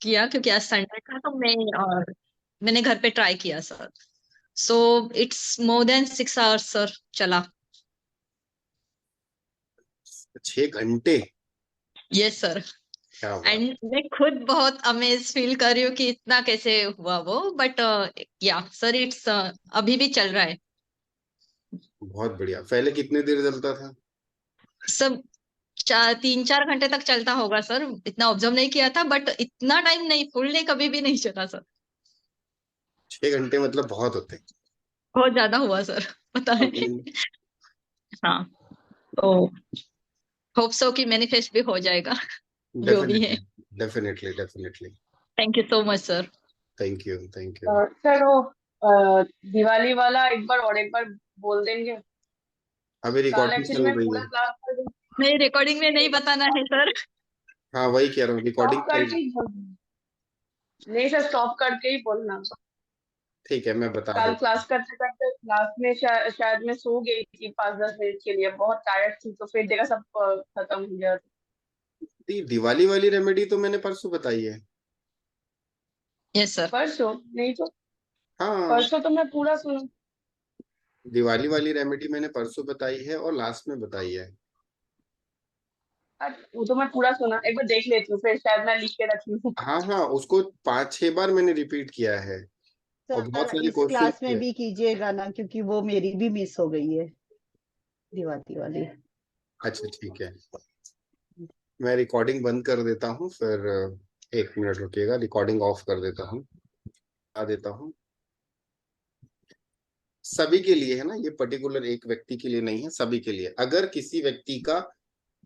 किया क्योंकि आज संडे था, तो मैंने घर पे ट्राई किया sir. So it's more than 6 hours sir चला। 6 घंटे? Yes sir. क्या बात। एंड मैं खुद बहुत अमेज फील कर रही हूँ कि इतना कैसे हुआ वो, बट या सर इट्स अभी भी चल रहा है बहुत बढ़िया। पहले कितने देर चलता था? सब। 3-4 घंटे तक चलता होगा सर, इतना ऑब्जर्व नहीं किया था, बट इतना टाइम नहीं, फुल डे कभी भी नहीं चला सर। 6 घंटे मतलब बहुत होते बहुत ज्यादा हुआ सर, पता है। हैं। हाँ, तो होप सो कि मैनिफेस्ट भी हो जाएगा जो भी है। Definitely, definitely, definitely. Thank you so much sir. Thank you, thank you. Sir वो दिवाली वाला एक बार बोल देंगे। अभी कल रिकॉर्डिंग एक्चुअली चल मैं रही पूरा है। क्लास कर दूँ। नहीं, रिकॉर्डिंग में नहीं बताना है सर। हाँ, वही कह रहा हूँ, रिकॉर्डिंग स्टॉप चल। करके ही बोल दूँ। नहीं सर, स्टॉप करके ही बोलना। ठीक है, मैं बता कल देता क्लास करते करते क्लास में शायद मैं सो गई थी 5-10 मिनट के लिए, बहुत टायर्ड थी, तो फिर देखा सब खत्म हो गया। हूँ। दिवाली वाली रेमेडी तो मैंने परसों बताई है। Yes sir. परसों नहीं तो, हाँ, परसों तो मैं पूरा सुना। दिवाली वाली रेमेडी मैंने परसों बताई है और लास्ट में बताई है। वो तो मैं पूरा सुना, एक बार देख लेती हूँ, फिर शायद मैं लिख के रखी हूँ। हाँ हाँ, उसको 5-6 बार मैंने रिपीट किया है और बहुत सर सारे इस क्वेश्चन क्लास में किए। भी कीजिएगा ना, क्योंकि वो मेरी भी मिस हो गई है, दिवाली वाली। अच्छा, ठीक है। मैं रिकॉर्डिंग बंद कर देता हूँ, फिर 1 मिनट रुकिएगा, रिकॉर्डिंग ऑफ कर देता हूँ, आ देता हूँ। सभी के लिए है ना, ये पर्टिकुलर एक व्यक्ति के लिए नहीं है, सभी के लिए। अगर किसी व्यक्ति का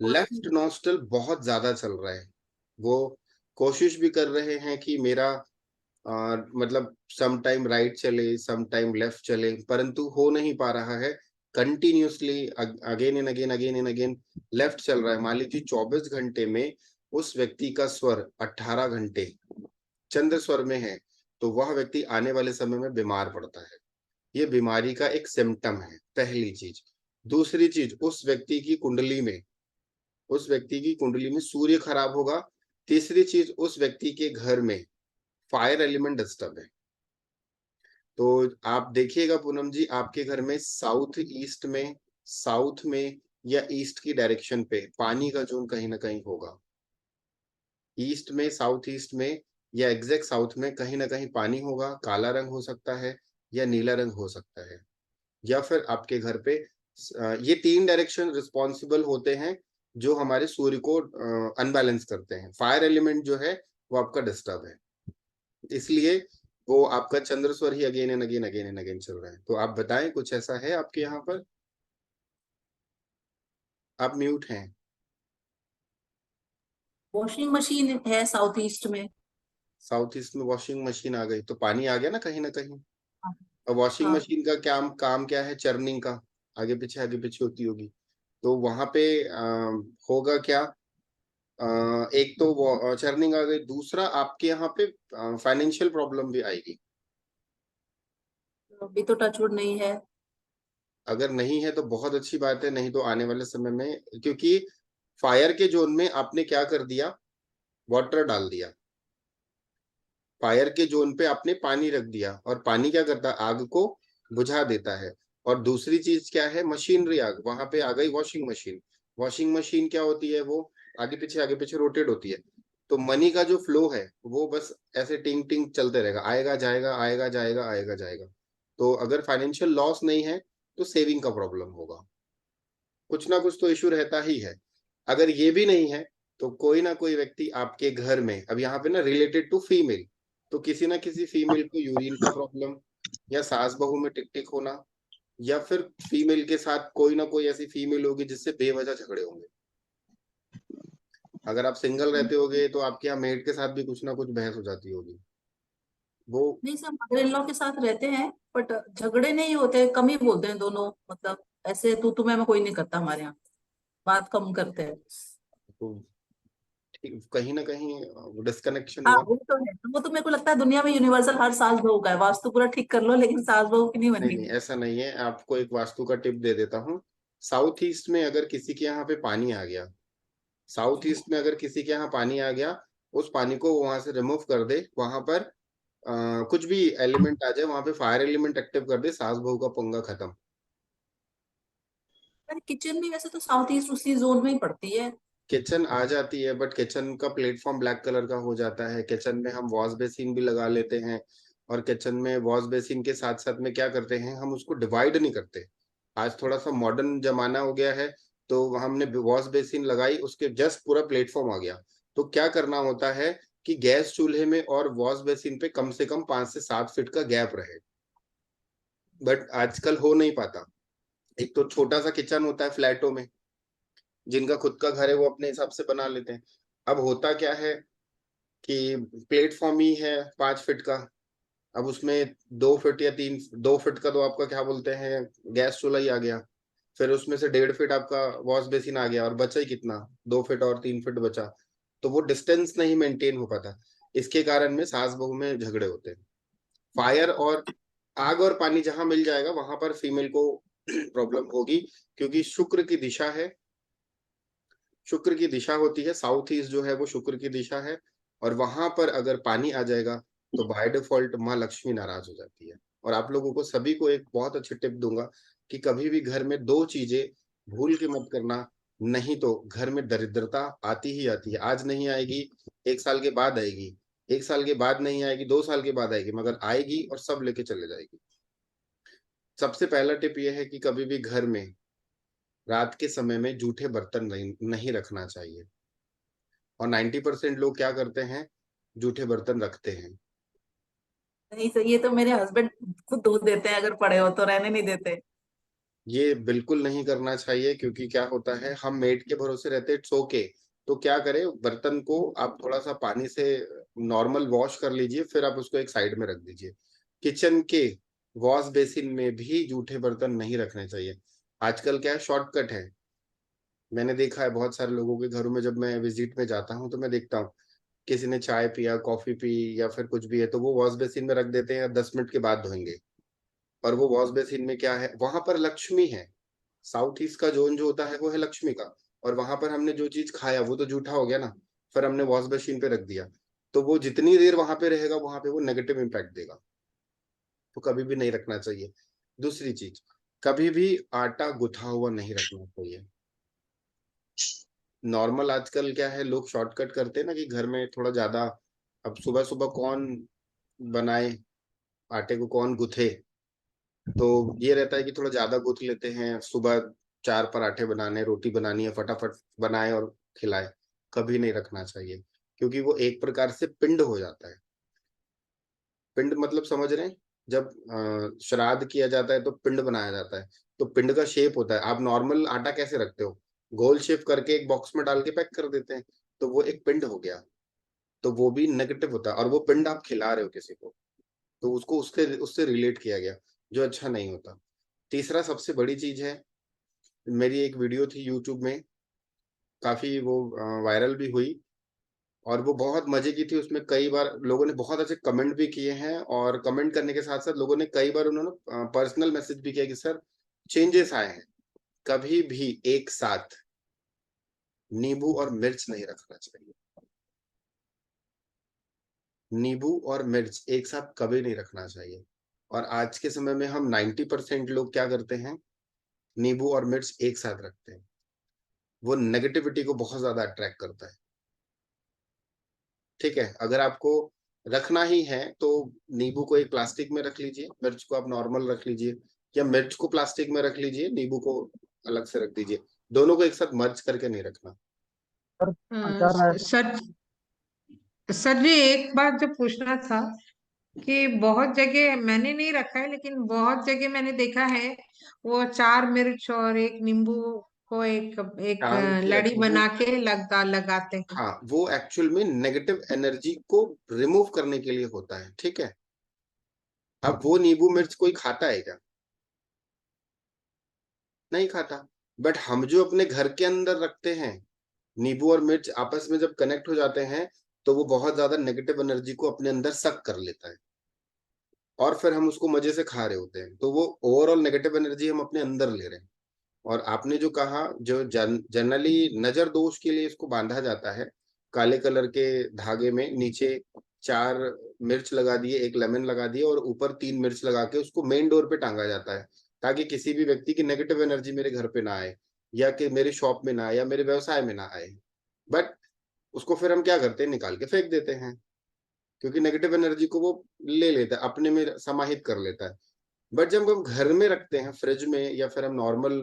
लेफ्ट नॉस्टल बहुत ज्यादा चल रहा है, वो कोशिश भी कर रहे हैं कि मेरा मतलब सम टाइम राइट चले, सम टाइम लेफ्ट चले, परंतु हो नहीं पा रहा है, continuously again and again, again and again left चल रहा है। मान लीजिए 24 घंटे में उस व्यक्ति का स्वर 18 घंटे चंद्र स्वर में है, तो वह व्यक्ति आने वाले समय में बीमार पड़ता है। ये बीमारी का एक सिम्टम है, पहली चीज। दूसरी चीज, उस व्यक्ति की कुंडली में सूर्य खराब होगा। तीसरी चीज, उस व्यक्ति के घर में फायर एलिमेंट डिस्टर्ब है। तो आप देखिएगा पूनम जी, आपके घर में साउथ ईस्ट में, साउथ में या ईस्ट की डायरेक्शन पे पानी का जोन कहीं ना कहीं होगा। ईस्ट में, साउथ ईस्ट में या एग्जैक्ट साउथ में कहीं ना कहीं पानी होगा। काला रंग हो सकता है या नीला रंग हो सकता है। या फिर आपके घर पे ये 3 डायरेक्शन रिस्पॉन्सिबल होते हैं जो हमारे सूर्य को अनबैलेंस करते हैं। फायर एलिमेंट जो है वो आपका डिस्टर्ब है, इसलिए वो आपका चंद्र स्वर ही again and again, again and again चल रहा है। तो आप बताएं, कुछ ऐसा है आपके यहाँ पर? आप म्यूट हैं। वॉशिंग मशीन है साउथ ईस्ट में। साउथ ईस्ट में वॉशिंग मशीन आ गई तो पानी आ गया ना कहीं ना कहीं। हाँ। और वॉशिंग हाँ। मशीन का क्या काम क्या है? चर्निंग का, आगे पीछे होती होगी। तो वहां पे होगा क्या? एक तो वो चर्निंग आ गई, दूसरा आपके यहाँ पे फाइनेंशियल प्रॉब्लम भी आएगी। अभी तो टचवुड नहीं है। अगर नहीं है तो बहुत अच्छी बात है, नहीं तो आने वाले समय में, क्योंकि फायर के जोन में आपने क्या कर दिया, वाटर डाल दिया। फायर के जोन पे आपने पानी रख दिया, और पानी क्या करता है, आग को बुझा देता है। और दूसरी चीज क्या है, मशीनरी आग, वहां पे आ गई वॉशिंग मशीन। वॉशिंग मशीन क्या होती है, वो आगे पीछे रोटेट होती है। तो मनी का जो फ्लो है वो बस ऐसे टिंग टिंग चलते रहेगा, आएगा जाएगा, आएगा जाएगा, आएगा जाएगा। तो अगर फाइनेंशियल लॉस नहीं है तो सेविंग का प्रॉब्लम होगा, कुछ ना कुछ तो इशू रहता ही है। अगर ये भी नहीं है तो कोई ना कोई व्यक्ति आपके घर में, अब यहाँ पे ना रिलेटेड टू फीमेल, तो किसी ना किसी फीमेल को यूरिन का प्रॉब्लम, या सास बहू में टिक टिक होना, या फिर फीमेल के साथ कोई ना कोई ऐसी फीमेल होगी जिससे बेवजह झगड़े होंगे। अगर आप सिंगल रहते होगे तो आपके यहाँ मेड के साथ भी कुछ ना कुछ बहस हो जाती होगी। वो नहीं सर, मदर इन लॉ के साथ रहते हैं, बट झगड़े नहीं होते, कम ही बोलते हैं दोनों। मतलब ऐसे तू मैं कोई नहीं करता हमारे यहाँ, बात कम करते हैं। तो कहीं ना कहीं डिस्कनेक्शन हाँ हुआ। वो तो है, वो तो मेरे को लगता है दुनिया में यूनिवर्सल हर सास बहू का है। वास्तु पूरा ठीक कर लो लेकिन सास बहू की नहीं नहीं बननी। नहीं, ऐसा नहीं है, आपको एक वास्तु का टिप दे देता हूँ। साउथ ईस्ट में अगर किसी के यहाँ पे पानी आ गया, साउथ ईस्ट में अगर किसी के यहाँ पानी आ गया, उस पानी को वहां से रिमूव कर दे, वहां पर कुछ भी एलिमेंट आ जाए, वहां पे फायर एलिमेंट एक्टिव कर दे, सास बहू का पंगा खत्म। पर किचन भी वैसे तो साउथ ईस्ट उसी जोन में ही पड़ती है। किचन आ जाती है, बट किचन का प्लेटफॉर्म ब्लैक कलर का हो जाता है। किचन में हम वॉश बेसिन भी लगा लेते हैं, और किचन में वॉश बेसिन के साथ साथ में क्या करते हैं, हम उसको डिवाइड नहीं करते। आज थोड़ा सा मॉडर्न जमाना हो गया है, तो हमने वॉश बेसिन लगाई, उसके जस्ट पूरा प्लेटफॉर्म आ गया। तो क्या करना होता है कि गैस चूल्हे में और वॉश बेसिन पे कम से कम 5 से 7 फीट का गैप रहे, बट आजकल हो नहीं पाता। एक तो छोटा सा किचन होता है फ्लैटों में, जिनका खुद का घर है वो अपने हिसाब से बना लेते हैं। अब होता क्या है कि प्लेटफॉर्म ही है 5 फीट का, अब उसमें 2 फीट या 2 फीट का तो आपका क्या बोलते हैं गैस चूल्हा ही आ गया, फिर उसमें से 1.5 फीट आपका वॉश बेसिन आ गया, और बचा ही कितना, 2 फीट और 3 फीट बचा। तो वो डिस्टेंस नहीं मेंटेन हो पाता, इसके कारण में सास बहू में झगड़े होते हैं। फायर और आग और पानी जहां मिल जाएगा वहां पर फीमेल को प्रॉब्लम होगी, क्योंकि शुक्र की दिशा है, शुक्र की दिशा होती है, साउथ ईस्ट जो है वो शुक्र की दिशा है, और वहां पर अगर पानी आ जाएगा तो बाय डिफॉल्ट माँ लक्ष्मी नाराज हो जाती है। और आप लोगों को सभी को एक बहुत अच्छी टिप दूंगा कि कभी भी घर में 2 चीजें भूल के मत करना, नहीं तो घर में दरिद्रता आती ही आती है। आज नहीं आएगी, 1 साल के बाद आएगी, 1 साल के बाद नहीं आएगी, 2 साल के बाद आएगी, मगर आएगी और सब लेके चले जाएगी। सबसे पहला टिप यह है कि कभी भी घर में रात के समय में जूठे बर्तन नहीं रखना चाहिए, और 90% लोग क्या करते हैं, जूठे बर्तन रखते हैं। नहीं तो ये तो मेरे हस्बैंड खुद धो देते हैं, अगर पड़े हो तो रहने नहीं देते। ये बिल्कुल नहीं करना चाहिए, क्योंकि क्या होता है, हम मेड के भरोसे रहते हैं सो के। तो क्या करें, बर्तन को आप थोड़ा सा पानी से नॉर्मल वॉश कर लीजिए, फिर आप उसको एक साइड में रख दीजिए। किचन के वॉश बेसिन में भी जूठे बर्तन नहीं रखने चाहिए। आजकल क्या है, शॉर्टकट है। मैंने देखा है बहुत सारे लोगों के घरों में, जब मैं विजिट में जाता हूँ तो मैं देखता हूँ किसी ने चाय पिया, कॉफी पी, या फिर कुछ भी है, तो वो वॉश बेसिन में रख देते हैं, 10 मिनट के बाद धोएंगे। और वो वॉश बेसिन में क्या है, वहां पर लक्ष्मी है। साउथ ईस्ट का जोन जो होता है वो है लक्ष्मी का, और वहां पर हमने जो चीज खाया वो तो जूठा हो गया ना, फिर हमने वॉश बेसिन पे रख दिया, तो वो जितनी देर वहां पे रहेगा वहां पे वो नेगेटिव इम्पैक्ट देगा। तो कभी भी नहीं रखना चाहिए। दूसरी चीज, कभी भी आटा गुथा हुआ नहीं रखना चाहिए। नॉर्मल आजकल क्या है, लोग शॉर्टकट करते हैं ना कि घर में थोड़ा ज्यादा, अब सुबह सुबह कौन बनाए, आटे को कौन गुथे, तो ये रहता है कि थोड़ा ज्यादा गूंथ लेते हैं, सुबह 4 पराठे बनाने, रोटी बनानी है, फटाफट बनाए और खिलाए। कभी नहीं रखना चाहिए, क्योंकि वो एक प्रकार से पिंड हो जाता है। पिंड मतलब समझ रहे हैं, जब श्राद्ध किया जाता है तो पिंड बनाया जाता है, तो पिंड का शेप होता है। आप नॉर्मल आटा कैसे रखते हो, गोल शेप करके एक बॉक्स में डाल के पैक कर देते हैं, तो वो एक पिंड हो गया, तो वो भी नेगेटिव होता है, और वो पिंड आप खिला रहे हो किसी को, तो उसको उसके उससे रिलेट किया गया, जो अच्छा नहीं होता। तीसरा सबसे बड़ी चीज है, मेरी एक वीडियो थी यूट्यूब में, काफी वो वायरल भी हुई, और वो बहुत मजे की थी। उसमें कई बार लोगों ने बहुत अच्छे कमेंट भी किए हैं, और कमेंट करने के साथ साथ लोगों ने कई बार उन्होंने पर्सनल मैसेज भी किया कि सर चेंजेस आए हैं, कभी भी एक साथ नींबू और मिर्च नहीं रखना चाहिए। नींबू और मिर्च एक साथ कभी नहीं रखना चाहिए। और आज के समय में हम 90% लोग क्या करते हैं, नींबू और मिर्च एक साथ रखते हैं। वो नेगेटिविटी को बहुत ज्यादा अट्रैक्ट करता है। ठीक है, अगर आपको रखना ही है तो नींबू को एक प्लास्टिक में रख लीजिए, मिर्च को आप नॉर्मल रख लीजिए, या मिर्च को प्लास्टिक में रख लीजिए, नींबू को अलग से रख दीजिए। दोनों को एक साथ मर्ज करके नहीं रखना। सर सर जी, एक बात जो पूछना था कि बहुत जगह मैंने नहीं रखा है, लेकिन बहुत जगह मैंने देखा है वो 4 मिर्च और एक नींबू को एक एक टांग के लड़ी रखिए। बना के लगाते हैं। हाँ, वो एक्चुअल में नेगेटिव एनर्जी को रिमूव करने के लिए होता है। ठीक है, अब वो नींबू मिर्च कोई खाता है क्या? नहीं खाता। बट हम जो अपने घर के अंदर रखते हैं, नींबू और मिर्च आपस में जब कनेक्ट हो जाते हैं तो वो बहुत ज्यादा नेगेटिव एनर्जी को अपने अंदर सक कर लेता है, और फिर हम उसको मजे से खा रहे होते हैं, तो वो ओवरऑल नेगेटिव एनर्जी हम अपने अंदर ले रहे हैं। और आपने जो कहा, जो जनरली नजर दोष के लिए इसको बांधा जाता है, काले कलर के धागे में नीचे 4 मिर्च लगा दिए, 1 लेमन लगा दिए और ऊपर 3 मिर्च लगा के उसको मेन डोर पे टांगा जाता है, ताकि किसी भी व्यक्ति की नेगेटिव एनर्जी मेरे घर पे ना आए, या कि मेरे शॉप में ना आए, या मेरे व्यवसाय में ना आए। बट उसको फिर हम क्या करते हैं, निकाल के फेंक देते हैं, क्योंकि नेगेटिव एनर्जी को वो ले लेता है, अपने में समाहित कर लेता है। बट जब हम घर में रखते हैं, फ्रिज में, या फिर हम नॉर्मल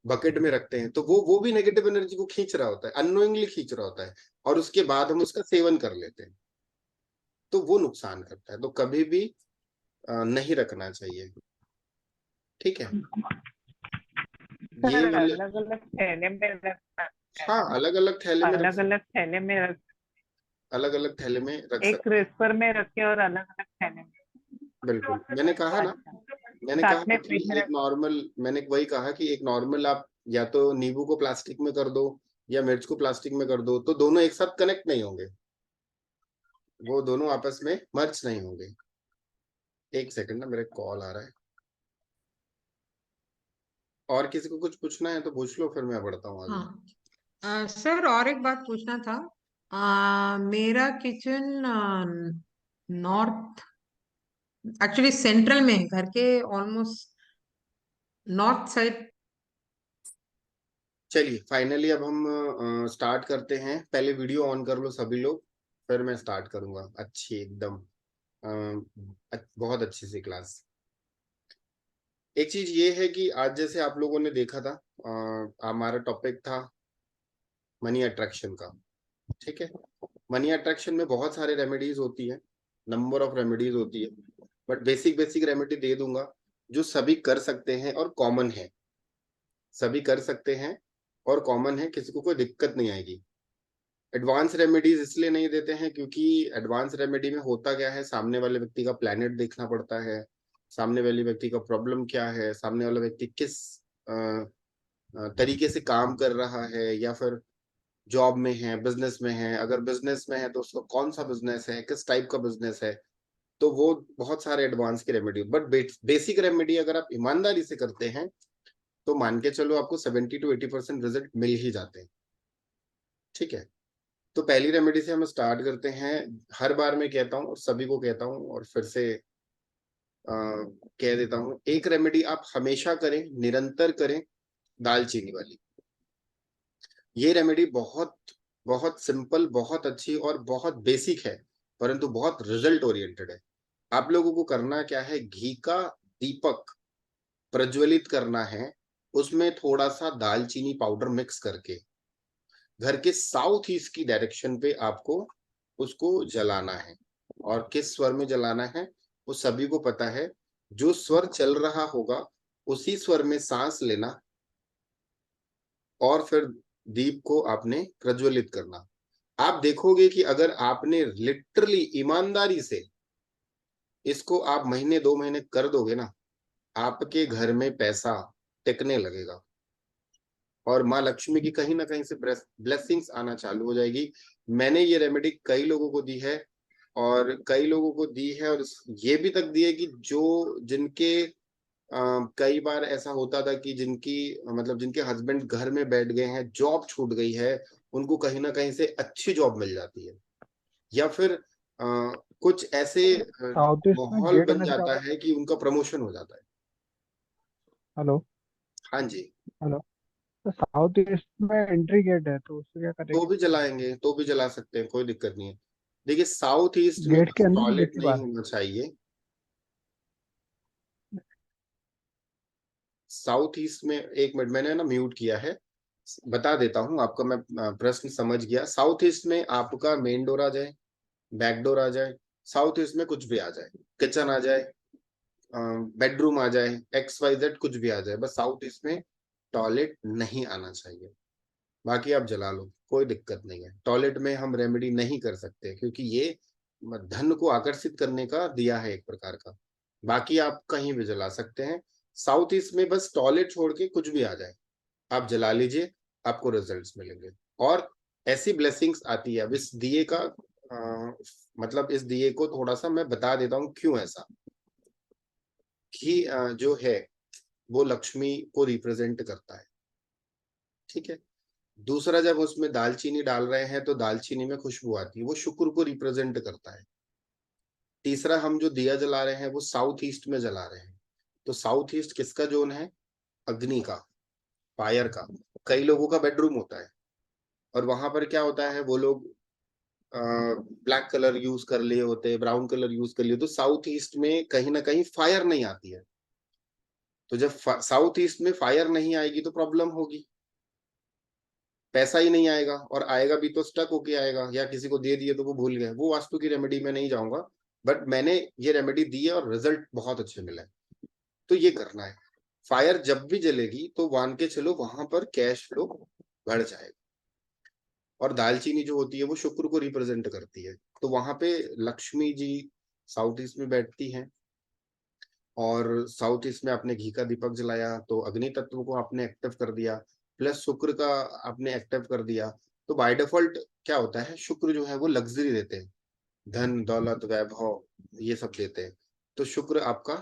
बकेट में रखते हैं, तो वो भी नेगेटिव एनर्जी को खींच रहा होता है, अननोइंगली खींच रहा होता है, और उसके बाद हम उसका सेवन कर लेते हैं, तो वो नुकसान करता है। तो कभी भी नहीं रखना चाहिए, ठीक है। ये सर वाले, अलग अलग थैले में रखना है, हाँ, अलग अलग थैले में अलग अलग थैले में रख, अलग अलग थैले में रख एक सकते क्रिस्पर में रखे और अलग अलग थैले में। बिल्कुल, मैंने कहा ना, अच्छा, मैंने साथ कहा में कि फ्रिज में एक नॉर्मल, मैंने वही कहा कि एक नॉर्मल आप या तो नींबू को प्लास्टिक में कर दो या मिर्च को प्लास्टिक में कर दो, तो दोनों एक साथ कनेक्ट नहीं होंगे, वो दोनों आपस में मर्ज नहीं होंगे। एक सेकंड ना, मेरे कॉल आ रहा है। और किसी को कुछ पूछना है तो पूछ लो, फिर मैं बढ़ता हूँ आगे। हाँ सर, और एक बात पूछना था। मेरा किचन नॉर्थ, एक्चुअली सेंट्रल में है, घर के ऑलमोस्ट नॉर्थ साइड। चलिए फाइनली अब हम स्टार्ट करते हैं। पहले वीडियो ऑन कर लो सभी लोग, फिर मैं स्टार्ट करूंगा अच्छी एकदम बहुत अच्छी सी क्लास। एक चीज ये है कि आज जैसे आप लोगों ने देखा था, हमारा टॉपिक था मनी अट्रैक्शन का, ठीक है। मनी अट्रैक्शन में बहुत सारे रेमेडीज होती है, नंबर ऑफ रेमेडीज होती है, बट बेसिक बेसिक रेमेडी दे दूंगा जो सभी कर सकते हैं और कॉमन है, सभी कर सकते हैं और कॉमन है, किसी को कोई दिक्कत नहीं आएगी। एडवांस रेमेडीज इसलिए नहीं देते हैं क्योंकि एडवांस रेमेडी में होता क्या है, सामने वाले व्यक्ति का प्लैनेट देखना पड़ता है, सामने वाले व्यक्ति का प्रॉब्लम क्या है, सामने वाला व्यक्ति किस तरीके से काम कर रहा है, या फिर जॉब में है, बिजनेस में है, अगर बिजनेस में है तो उसका कौन सा बिजनेस है, किस टाइप का बिजनेस है, तो वो बहुत सारे एडवांस की रेमेडी। बट बेसिक रेमेडी अगर आप ईमानदारी से करते हैं तो मान के चलो आपको 70 to 80% रिजल्ट मिल ही जाते हैं, ठीक है। तो पहली रेमेडी से हम स्टार्ट करते हैं। हर बार मैं कहता हूँ और सभी को कहता हूँ और फिर से कह देता हूँ, एक रेमेडी आप हमेशा करें, निरंतर करें, दालचीनी वाली। ये रेमेडी बहुत बहुत सिंपल, बहुत अच्छी और बहुत बेसिक है, परंतु बहुत रिजल्ट ओरिएंटेड है। आप लोगों को करना क्या है, घी का दीपक प्रज्वलित करना है, उसमें थोड़ा सा दालचीनी पाउडर मिक्स करके घर के साउथ ईस्ट की डायरेक्शन पे आपको उसको जलाना है। और किस स्वर में जलाना है वो सभी को पता है, जो स्वर चल रहा होगा उसी स्वर में सांस लेना, और फिर दीप को आपने प्रज्वलित करना। आप देखोगे कि अगर आपने लिटरली ईमानदारी से इसको आप महीने 2 महीने कर दोगे ना, आपके घर में पैसा टिकने लगेगा और माँ लक्ष्मी की कहीं ना कहीं से ब्लेसिंग्स आना चालू हो जाएगी। मैंने ये रेमेडी कई लोगों को दी है, और कई लोगों को दी है, और ये भी तक दी है कि जो जिनके कई बार ऐसा होता था कि जिनकी मतलब जिनके हस्बैंड घर में बैठ गए हैं, जॉब छूट गई है, उनको कहीं ना कहीं से अच्छी जॉब मिल जाती है, या फिर कुछ ऐसे साउथ ईस्ट में माहौल गेट बन होने से क्या जाता होता है? है कि उनका प्रमोशन हो जाता है। हेलो हाँ जी, हेलो। तो साउथ ईस्ट में एंट्री गेट है, तो उससे क्या तो करेंगे? भी जलाएंगे, तो भी जला सकते हैं, कोई दिक्कत नहीं है। देखिए साउथ ईस्ट में गेट के अंदर या गेट टॉयलेट के नहीं बाहर? होना चाहिए। साउथ ईस्ट में, एक मिनट मैंने ना म्यूट किया है, बता देता हूँ आपका, मैं प्रश्न समझ गया। साउथ ईस्ट में आपका मेन डोर आ जाए, बैक डोर आ जाए, साउथ ईस्ट में कुछ भी आ जाए, किचन आ जाए, बेडरूम आ जाए, XYZ कुछ भी आ जाए, बस साउथ ईस्ट में टॉयलेट नहीं आना चाहिए। बाकी आप जला लो, कोई दिक्कत नहीं है। टॉयलेट में हम रेमेडी नहीं कर सकते क्योंकि ये धन को आकर्षित करने का दिया है एक प्रकार का। बाकी आप कहीं भी जला सकते हैं। साउथ ईस्ट में बस टॉयलेट छोड़ के कुछ भी आ जाए आप जला लीजिए, आपको रिजल्ट्स मिलेंगे और ऐसी ब्लेसिंग्स आती है। अब इस दिए का मतलब इस दिए को थोड़ा सा मैं बता देता हूँ क्यों ऐसा। कि जो है वो लक्ष्मी को रिप्रेजेंट करता है, ठीक है। दूसरा, जब उसमें दालचीनी डाल रहे हैं तो दालचीनी में खुशबू आती है, वो शुक्र को रिप्रेजेंट करता है। तीसरा, हम जो दिया जला रहे हैं वो साउथ ईस्ट में जला रहे हैं, तो साउथ ईस्ट किसका जोन है? अग्नि का, फायर का। कई लोगों का बेडरूम होता है और वहां पर क्या होता है, वो लोग ब्लैक कलर यूज कर लिए होते, ब्राउन कलर यूज कर लिए, तो साउथ ईस्ट में कहीं ना कहीं फायर नहीं आती है। तो जब साउथ ईस्ट में फायर नहीं आएगी तो प्रॉब्लम होगी, पैसा ही नहीं आएगा, और आएगा भी तो स्टक होके आएगा, या किसी को दे दिए तो वो भूल गए। वो वास्तु की रेमेडी में नहीं जाऊंगा, बट मैंने ये रेमेडी दी है और रिजल्ट बहुत अच्छे मिले। तो ये करना है। फायर जब भी जलेगी तो मान के चलो वहां पर कैश फ्लो बढ़ जाएगा। और दालचीनी जो होती है वो शुक्र को रिप्रेजेंट करती है, तो वहां पे लक्ष्मी जी साउथ ईस्ट में बैठती हैं। और साउथ ईस्ट में आपने घी का दीपक जलाया तो अग्नि तत्व को आपने एक्टिव कर दिया, प्लस शुक्र का आपने एक्टिव कर दिया। तो बाय डिफॉल्ट क्या होता है, शुक्र जो है वो लग्जरी देते हैं, धन दौलत वैभव ये सब देते हैं। तो शुक्र आपका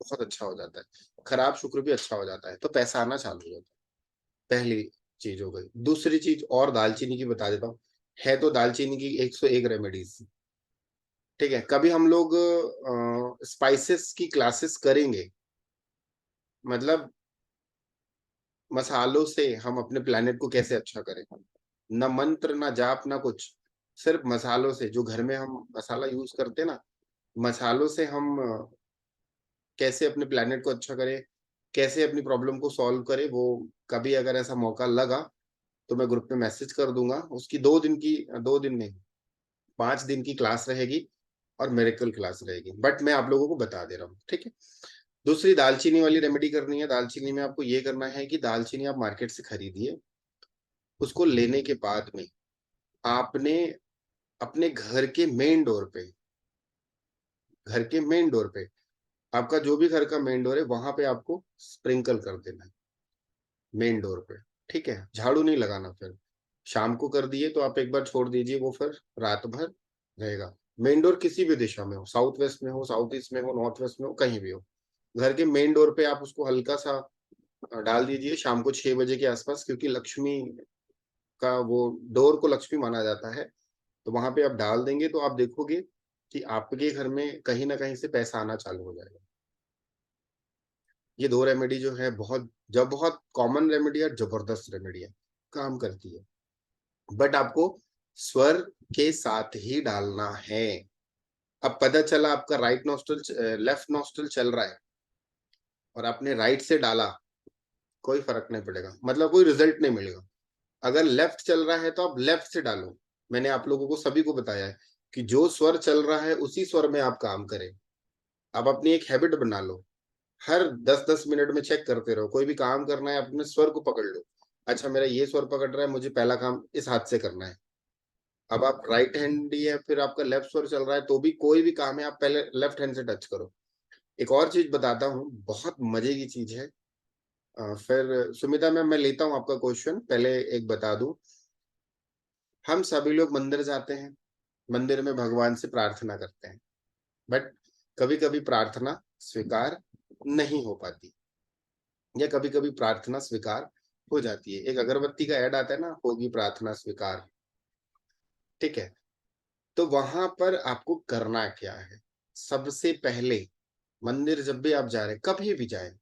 बहुत अच्छा हो जाता है, खराब शुक्र भी अच्छा हो जाता है, तो पैसा आना चालू हो जाता है। पहली चीज हो गई। दूसरी चीज और दालचीनी की बता देता हूँ, है तो दालचीनी की 101 रेमेडीज। ठीक है, कभी हम लोग स्पाइसेस की क्लासेस करेंगे, मतलब मसालों से हम अपने प्लेनेट को कैसे अच्छा करें। न मंत्र न जाप न कुछ, सिर्फ मसालों से, जो घर में हम मसाला यूज करते ना, मसालों से हम कैसे अपने प्लेनेट को अच्छा करें, कैसे अपनी प्रॉब्लम को सॉल्व करें। वो कभी अगर ऐसा मौका लगा तो मैं ग्रुप में मैसेज कर दूंगा। उसकी 2 दिन नहीं 5 दिन की क्लास रहेगी और मेरेकल क्लास रहेगी, बट मैं आप लोगों को बता दे रहा हूँ। ठीक है, दूसरी दालचीनी वाली रेमेडी करनी है। दालचीनी में आपको ये करना है कि दालचीनी आप मार्केट से खरीदिए, उसको लेने के बाद में आपने अपने घर के मेन डोर पे, घर के मेन डोर पे, आपका जो भी घर का मेन डोर है वहां पे आपको स्प्रिंकल कर देना है, मेन डोर पे। ठीक है, झाड़ू नहीं लगाना। फिर शाम को कर दिए तो आप एक बार छोड़ दीजिए, वो फिर रात भर रहेगा। मेन डोर किसी भी दिशा में हो, साउथ वेस्ट में हो, साउथ ईस्ट में हो, नॉर्थ वेस्ट में हो, कहीं भी हो, घर के मेन डोर पे आप उसको हल्का सा डाल दीजिए शाम को 6 बजे के आसपास, क्योंकि लक्ष्मी का वो डोर को लक्ष्मी माना जाता है। तो वहां पे आप डाल देंगे तो आप देखोगे कि आपके घर में कहीं ना कहीं से पैसा आना चालू हो जाएगा। ये 2 रेमेडी जो है बहुत कॉमन रेमेडी है, जबरदस्त रेमेडी है, काम करती है। बट आपको स्वर के साथ ही डालना है। अब पता चला आपका राइट नॉस्ट्रल लेफ्ट नॉस्ट्रल चल रहा है और आपने राइट से डाला, कोई फर्क नहीं पड़ेगा, मतलब कोई रिजल्ट नहीं मिलेगा। अगर लेफ्ट चल रहा है तो आप लेफ्ट से डालो। मैंने आप लोगों को सभी को बताया है कि जो स्वर चल रहा है उसी स्वर में आप काम करें। आप अपनी एक हैबिट बना लो, हर 10-10 मिनट में चेक करते रहो। कोई भी काम करना है अपने स्वर को पकड़ लो, अच्छा मेरा ये स्वर पकड़ रहा है, मुझे पहला काम इस हाथ से करना है। अब आप राइट हैंड है, फिर आपका लेफ्ट स्वर चल रहा है, तो भी कोई भी काम है आप पहले लेफ्ट हैंड से टच करो। एक और चीज बताता हूँ, बहुत मजे की चीज है। फिर सुमिता मैम मैं लेता हूँ आपका क्वेश्चन, पहले एक बता दूं। हम सभी लोग मंदिर जाते हैं, मंदिर में भगवान से प्रार्थना करते हैं, बट कभी कभी प्रार्थना स्वीकार नहीं हो पाती, या कभी कभी प्रार्थना स्वीकार हो जाती है। एक अगरबत्ती का ऐड आता है ना, होगी प्रार्थना स्वीकार। ठीक है, तो वहां पर आपको करना क्या है, सबसे पहले मंदिर जब भी आप जा रहे हैं, कभी भी जाए,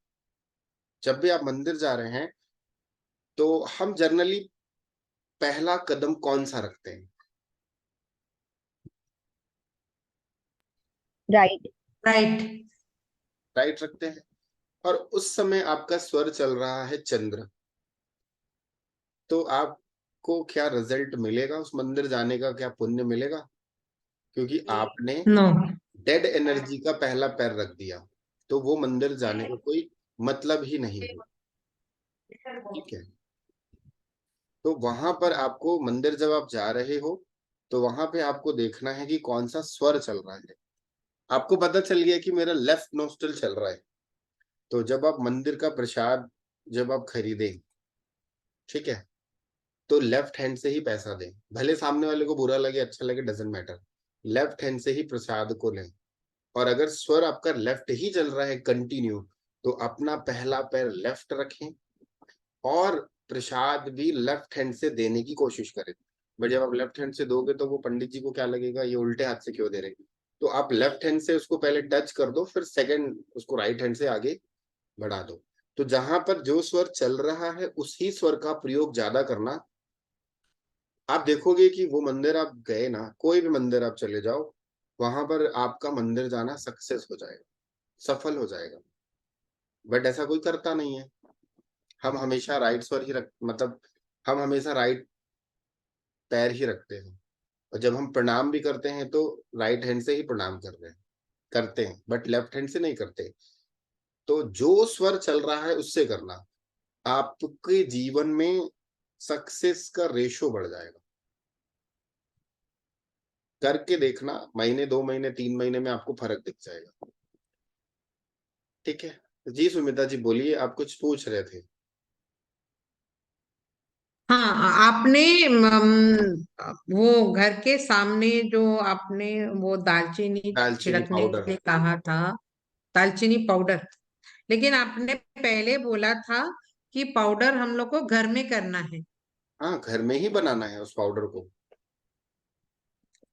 जब भी आप मंदिर जा रहे हैं, तो हम जनरली पहला कदम कौन सा रखते हैं? राइट। राइट। राइट रखते हैं। और उस समय आपका स्वर चल रहा है चंद्र, तो आपको क्या रिजल्ट मिलेगा, उस मंदिर जाने का क्या पुण्य मिलेगा? क्योंकि आपने नो। डेड एनर्जी का पहला पैर रख दिया, तो वो मंदिर जाने का कोई मतलब ही नहीं है। ठीक है, तो वहां पर आपको, मंदिर जब आप जा रहे हो तो वहां पे आपको देखना है कि कौन सा स्वर चल रहा है। आपको पता चल गया कि मेरा लेफ्ट नोस्ट्रल चल रहा है, तो जब आप मंदिर का प्रसाद जब आप खरीदें, ठीक है, तो लेफ्ट हैंड से ही पैसा दें। भले सामने वाले को बुरा लगे अच्छा लगे, डजेंट मैटर, लेफ्ट हैंड से ही प्रसाद को लें। और अगर स्वर आपका लेफ्ट ही चल रहा है कंटिन्यू, तो अपना पहला पैर लेफ्ट रखें और प्रसाद भी लेफ्ट हैंड से देने की कोशिश करें। बट जब आप लेफ्ट हैंड से दोगे तो वो पंडित जी को क्या लगेगा, ये उल्टे हाथ से क्यों दे रहे। तो आप लेफ्ट हैंड से उसको पहले टच कर दो, फिर सेकंड उसको राइट हैंड से आगे बढ़ा दो। तो जहां पर जो स्वर चल रहा है उसी स्वर का प्रयोग ज्यादा करना। आप देखोगे कि वो मंदिर आप गए ना, कोई भी मंदिर आप चले जाओ, वहां पर आपका मंदिर जाना सक्सेस हो जाएगा, सफल हो जाएगा। बट ऐसा कोई करता नहीं है। हम हमेशा राइट स्वर ही मतलब हम हमेशा राइट पैर ही रखते हैं, और जब हम प्रणाम भी करते हैं तो राइट हैंड से ही प्रणाम करते हैं, बट लेफ्ट हैंड से नहीं करते। तो जो स्वर चल रहा है उससे करना, आपके जीवन में सक्सेस का रेशो बढ़ जाएगा। करके देखना, महीने 2 महीने 3 महीने में आपको फर्क दिख जाएगा। ठीक है जी। सुमिता जी बोलिए, आप कुछ पूछ रहे थे। हाँ, आपने वो घर के सामने जो आपने वो दालचीनी दालचीनी छिड़कने के पाउडर। लिए कहा था, दालचीनी पाउडर, लेकिन आपने पहले बोला था कि पाउडर हम लोग को घर में करना है। हाँ, घर में ही बनाना है उस पाउडर को।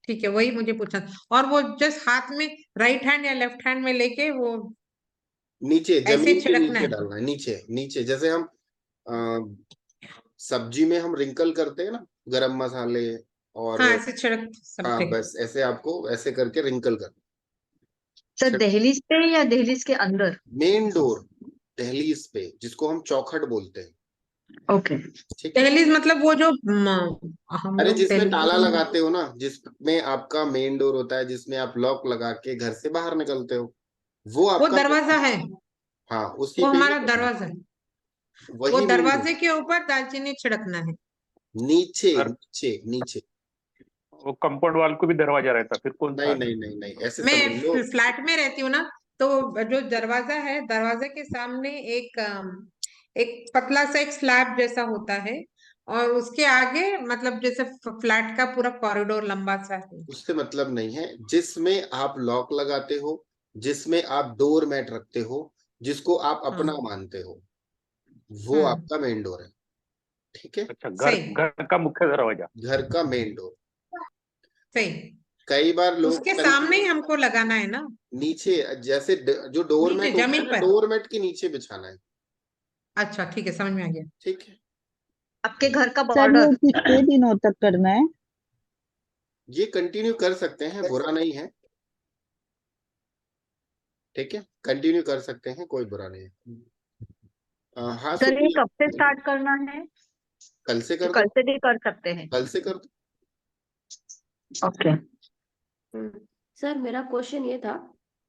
ठीक है, वही मुझे पूछना था। और वो जस्ट हाथ में राइट हैंड या लेफ्ट हैंड में लेके वो नीचे ऐसे जमीन के छिड़कना नीचे है। डालना है, नीचे नीचे। जैसे हम सब्जी में हम रिंकल करते हैं ना, गरम मसाले और। हाँ, ऐसे छिड़क हाँ, सकते हैं। बस ऐसे आपको ऐसे करके रिंकल कर। सर दहलीज पे या दहलीज के अंदर? मेन डोर, दहलीज पे, जिसको हम चौखट बोलते हैं। ओके। ठीक है। दहलीज मतलब वो जो हम अरे लोग जिसमें ताला दिल्ली। लगाते हो ना, जिसमें आपका मेन डोर होता है, जिसमें आप लॉक लगा के घर से बाहर निकलते हो, वो वो आपका। दरवाजा है, हाँ, उसी वो पे ही हमारा करना है। दरवाजा है। वो वही मेन डोर। दरवाजे के ऊपर दालचीनी छिड़कना है। नीचे सर नीचे नीचे। वो कंपाउंड वाल को भी दरवाजा रहता, फिर कौन सा नहीं आता? नहीं नहीं नहीं, ऐसे मैं समझ लो। फ्लैट में रहती हूँ ना, तो जो दरवाजा है, दरवाजे के सामने एक पतला सा एक स्लैब जैसा होता है, और उसके आगे मतलब जैसे फ्लैट का पूरा कॉरिडोर लंबा सा है। उससे मतलब नहीं है। जिसमें आप लॉक लगाते हो, जिसमें आप डोर मैट रखते हो, जिसको आप अपना हाँ। मानते हो, वो हम्म। आपका मेन डोर है। ठीक है। अच्छा, घर सही। घर का मुख्य दरवाजा। घर का मेन डोर। सही। कई बार लोग उसके सामने ही हमको लगाना है ना, नीचे, जैसे जो डोर नीचे मैट होता है जमीन ना, पर। डोर मैट के नीचे बिछाना है। अच्छा, ठीक है, समझ में आ गया। ठीक है। आपके घर का सर वो बॉर्डर। कितने दिनों तक करना है? ये कंटिन्यू कर सकते हैं, बुरा नहीं है। ठीक है, कंटिन्यू कर सकते हैं, कोई बुरा नहीं है। हाँ सर ये सुनिए। कब से स्टार्ट करना है? कल से कि कर कल दो। से भी कर सकते हैं? कल से कर दो। ओके। सर मेरा क्वेश्चन ये था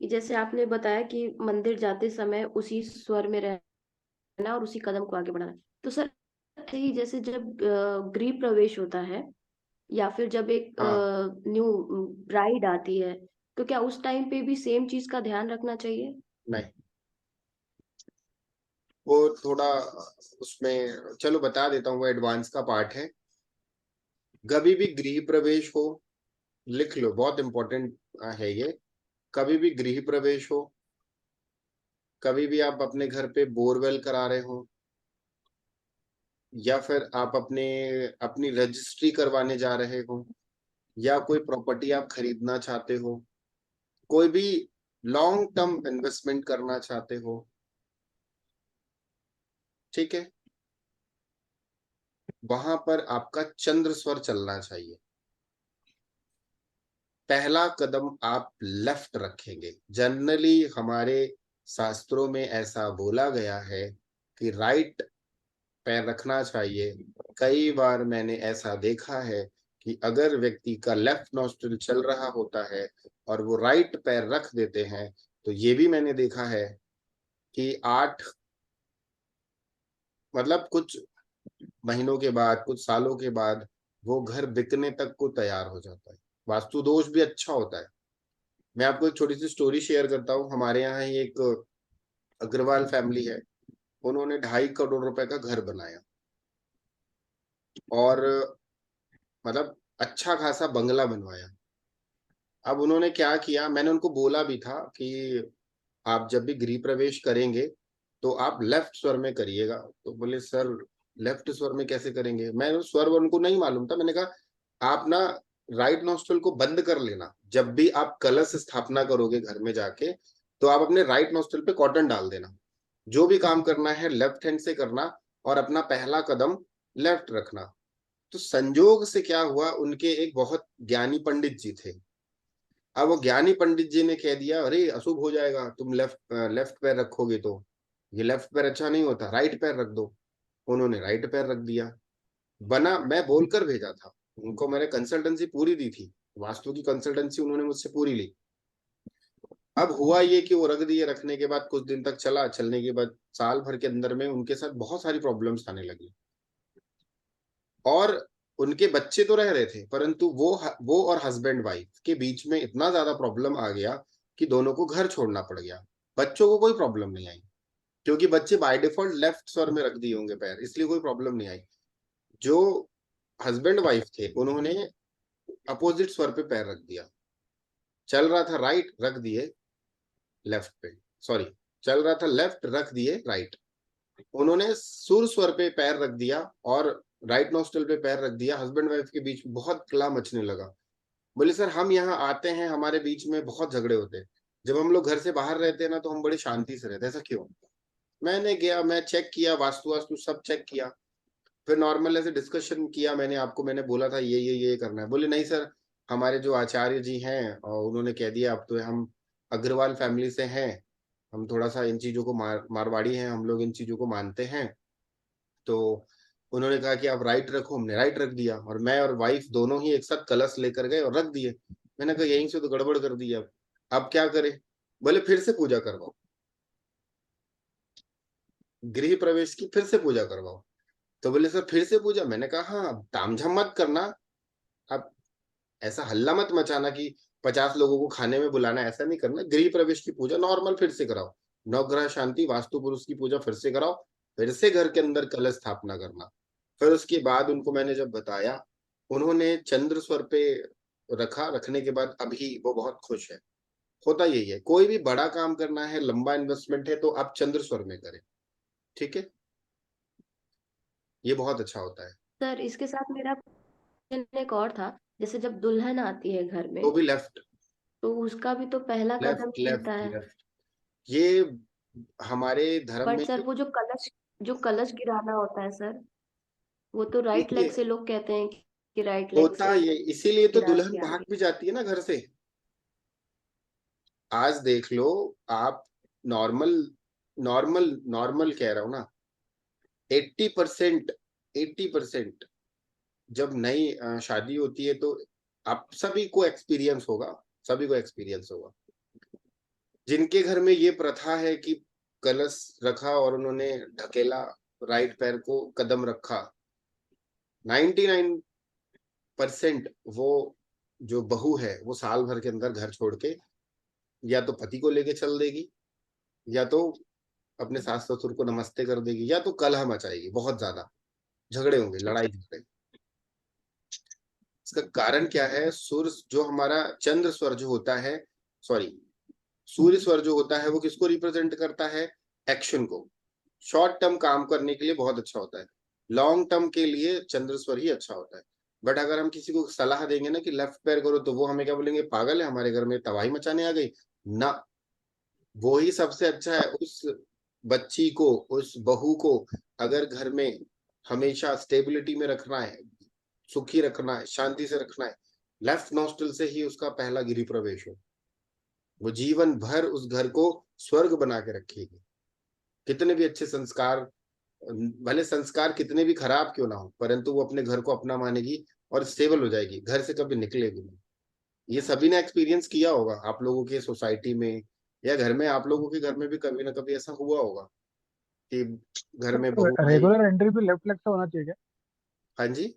कि जैसे आपने बताया कि मंदिर जाते समय उसी स्वर में रहना और उसी कदम को आगे बढ़ाना, तो सर ही जैसे जब गृह प्रवेश होता है या फिर जब एक हाँ, न्यू ब्राइड आती है, तो क्या उस टाइम पे भी सेम चीज का ध्यान रखना चाहिए? नहीं, वो थोड़ा उसमें, चलो बता देता हूँ, वो एडवांस का पार्ट है। कभी भी गृह प्रवेश हो, लिख लो, बहुत इंपॉर्टेंट है ये। कभी भी गृह प्रवेश हो, कभी भी आप अपने घर पे बोरवेल करा रहे हो, या फिर आप अपनी रजिस्ट्री करवाने जा रहे हो, या कोई प्रॉपर्टी आप खरीदना चाहते हो, कोई भी लॉन्ग टर्म इन्वेस्टमेंट करना चाहते हो, ठीक है, वहां पर आपका चंद्र स्वर चलना चाहिए। पहला कदम आप लेफ्ट रखेंगे। जनरली हमारे शास्त्रों में ऐसा बोला गया है कि राइट पैर रखना चाहिए। कई बार मैंने ऐसा देखा है कि अगर व्यक्ति का लेफ्ट नॉस्ट्रिल चल रहा होता है और वो राइट पैर रख देते हैं, तो ये भी मैंने देखा है कि 8 मतलब कुछ महीनों के बाद, कुछ सालों के बाद वो घर बिकने तक को तैयार हो जाता है। वास्तु दोष भी अच्छा होता है। मैं आपको एक छोटी सी स्टोरी शेयर करता हूँ। हमारे यहाँ ही एक अग्रवाल फैमिली है, उन्होंने 2.5 करोड़ रुपए का घर बनाया, और मतलब अच्छा खासा बंगला बनवाया। अब उन्होंने क्या किया, मैंने उनको बोला भी था कि आप जब भी गृह प्रवेश करेंगे तो आप लेफ्ट स्वर में करिएगा। तो बोले सर लेफ्ट स्वर में कैसे करेंगे? मैं स्वर उनको नहीं मालूम था। मैंने कहा आप ना राइट नॉस्ट्रल को बंद कर लेना, जब भी आप कलश स्थापना करोगे घर में जाके तो आप अपने राइट नॉस्ट्रल पे कॉटन डाल देना। जो भी काम करना है लेफ्ट हैंड से करना और अपना पहला कदम लेफ्ट रखना। तो संजोग से क्या हुआ, उनके एक बहुत ज्ञानी पंडित जी थे। अब वो ज्ञानी पंडित जी ने कह दिया अरे अशुभ हो जाएगा, तुम लेफ्ट पैर रखोगे तो ये लेफ्ट पैर अच्छा नहीं होता, राइट पैर रख दो। उन्होंने राइट पैर रख दिया। बना, मैं बोलकर भेजा था उनको, मैंने कंसल्टेंसी पूरी दी थी, वास्तु की कंसल्टेंसी उन्होंने मुझसे पूरी ली। अब हुआ ये कि वो रख दिए, रखने के बाद कुछ दिन तक चला, चलने के बाद साल भर के अंदर में उनके साथ बहुत सारी प्रॉब्लम्स आने लगी और उनके बच्चे तो रह रहे थे, परंतु वो और हस्बैंड वाइफ के बीच में इतना ज्यादा प्रॉब्लम आ गया कि दोनों को घर छोड़ना पड़ गया। बच्चों को कोई प्रॉब्लम नहीं आई क्योंकि बच्चे बाय डिफॉल्ट लेफ्ट स्वर में रख दिए होंगे पैर, इसलिए कोई प्रॉब्लम नहीं आई। जो हस्बैंड वाइफ थे उन्होंने अपोजिट स्वर पे पैर रख दिया। चल रहा था राइट, रख दिए लेफ्ट पे, सॉरी चल रहा था लेफ्ट, रख दिए राइट। उन्होंने सुर स्वर पे पैर रख दिया और राइट नोस्टल पे पैर रख दिया। हस्बैंड वाइफ के बीच बहुत कला मचने लगा। बोले सर हम यहाँ आते हैं, हमारे बीच में बहुत झगड़े होते हैं, जब हम लोग घर से बाहर रहते हैं ना तो हम बड़ी शांति से रहते हैं, ऐसा क्यों? मैंने गया, मैं चेक किया, वास्तु वास्तु सब चेक किया, फिर नॉर्मल ऐसे डिस्कशन किया। मैंने बोला था ये करना है। बोले नहीं सर, हमारे जो आचार्य जी हैं और उन्होंने कह दिया, अब तो हम अग्रवाल फैमिली से हैं, हम थोड़ा सा इन चीजों को मारवाड़ी हैं, हम लोग इन चीजों को मानते हैं। तो उन्होंने कहा कि आप राइट रखो, हमने राइट रख दिया और मैं और वाइफ दोनों ही एक साथ कलश लेकर गए और रख दिए। मैंने कहा यहीं से तो गड़बड़ कर दी, अब क्या करें? बोले फिर से पूजा करवाओ, गृह प्रवेश की फिर से पूजा करवाओ। तो बोले सर फिर से पूजा? मैंने कहा हाँ, तामझाम मत करना, अब ऐसा हल्ला मत मचाना कि 50 लोगों को खाने में बुलाना, ऐसा नहीं करना। गृह प्रवेश की पूजा नॉर्मल फिर से कराओ, नवग्रह शांति वास्तु पुरुष की पूजा फिर से कराओ, फिर से घर के अंदर कलश स्थापना करना। फिर उसके बाद उनको मैंने जब बताया, उन्होंने चंद्र स्वर पे रखा। रखने के बाद अभी वो बहुत खुश है। होता यही है, कोई भी बड़ा काम करना है, लंबा इन्वेस्टमेंट है, तो आप चंद्र स्वर में करें, ठीक है? ये बहुत अच्छा होता है। सर इसके साथ मेरा क्वेश्चन एक और था, जैसे जब दुल्हन आती है घर में तो भी लेफ्ट तो उसका भी तो पहला कदम लेफ्ट ही होता लेफ्ट है। लेफ्ट, ये हमारे धर्म बट में सर वो जो कलश गिराना होता है सर, वो तो राइट देखिए लेग से लोग कहते हैं कि राइट लेग होता से ये, इसीलिए तो गिरा दुल्हन के भाग आगे। भी जाती है ना घर से। आज देख लो आप, नॉर्मल नॉर्मल नॉर्मल कह रहा हूं ना, 80% 80% जब नई शादी होती है तो आप सभी को एक्सपीरियंस होगा, सभी को एक्सपीरियंस होगा। जिनके घर में ये प्रथा है कि कलश रखा और उन्होंने ढकेला, राइट पैर को कदम रखा, 99% वो जो बहू है वो साल भर के अंदर घर छोड़ के या तो पति को लेके चल देगी, या तो अपने सास ससुर को नमस्ते कर देगी, या तो कलह मचाएगी, बहुत ज्यादा झगड़े होंगे, लड़ाई झगड़े। इसका कारण क्या है? सूर्य जो हमारा चंद्र स्वर जो होता है, सॉरी सूर्य स्वर जो होता है वो किसको रिप्रेजेंट करता है? एक्शन को। शॉर्ट टर्म काम करने के लिए बहुत अच्छा होता है, लॉन्ग टर्म के लिए चंद्र स्वर ही अच्छा होता है। बट अगर हम किसी को सलाह देंगे ना कि लेफ्ट पैर करो, तो वो हमें क्या बोलेंगे, पागल है, हमारे घर में तबाही मचाने आ गई ना। वो ही सबसे अच्छा है। उस बच्ची को, उस बहू को अगर घर में हमेशा स्टेबिलिटी में रखना है, सुखी रखना है, शांति से रखना है, लेफ्ट नोस्ट्रल से ही उसका पहला गिरी प्रवेश हो, वो जीवन भर उस घर को स्वर्ग बना के रखेगी। कितने भी अच्छे संस्कार, भले संस्कार कितने भी खराब क्यों ना हो, परंतु वो अपने घर को अपना मानेगी और स्टेबल हो जाएगी, घर से कभी निकलेगी नहीं। ये सभी ने एक्सपीरियंस किया होगा आप लोगों के सोसाइटी में या घर में, आप लोगों के घर में भी कभी ना कभी ऐसा हुआ होगा कि घर में बहू आई। रेगुलर एंट्री भी लेफ्ट लेग से होना चाहिए क्या? हाँ जी,